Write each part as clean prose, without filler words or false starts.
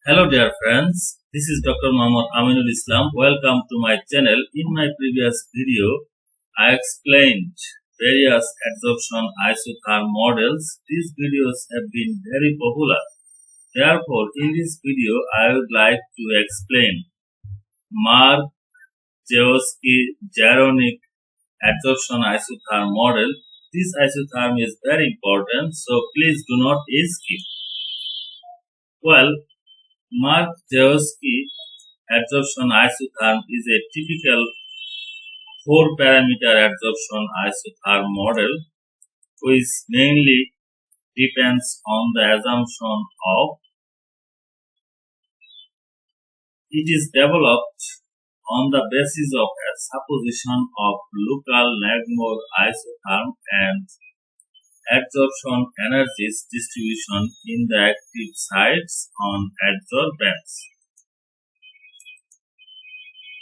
Hello dear friends, this is Dr. Muhammad Aminul Islam. Welcome to my channel. In my previous video, I explained various adsorption isotherm models. These videos have been very popular. Therefore, in this video, I would like to explain Marczewski-Jaroniec Adsorption Isotherm model. This isotherm is very important, so please do not skip. Well, Marczewski adsorption isotherm is a typical 4-parameter adsorption isotherm model which mainly depends on the assumption of it is developed on the basis of a supposition of local Langmuir isotherm and adsorption energies distribution in the active sites on adsorbents.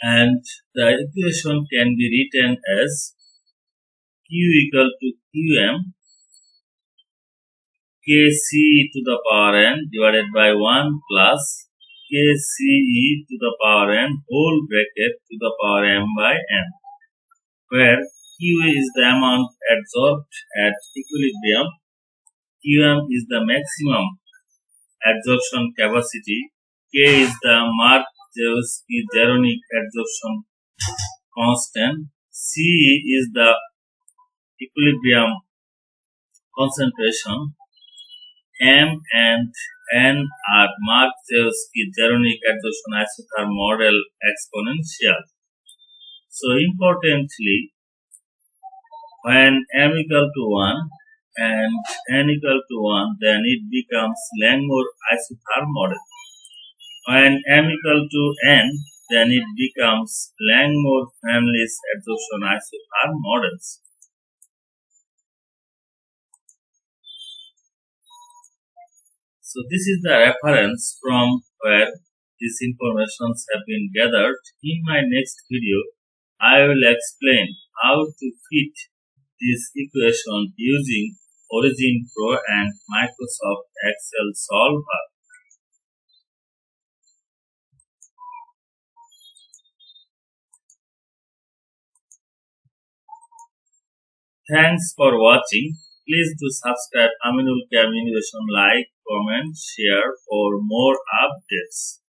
And the equation can be written as Q equal to Qm Kce to the power n divided by 1 plus Kce to the power n whole bracket to the power m by n, where Q is the amount adsorbed at equilibrium, Qm is the maximum adsorption capacity, K is the Marczewski-Jaroniec adsorption constant, C is the equilibrium concentration, M and N are Marczewski-Jaroniec adsorption isotherm model exponential. So importantly, when m equal to 1 and n equal to 1, then it becomes Langmuir isotherm model. When m equal to n, then it becomes Langmuir families adsorption isotherm models. So this is the reference from where these informations have been gathered. In my next video, I will explain how to fit this equation using Originpro and Microsoft Excel solver. Thanks for watching. Please do subscribe Aminulchem Innovation, like, comment, share for more updates.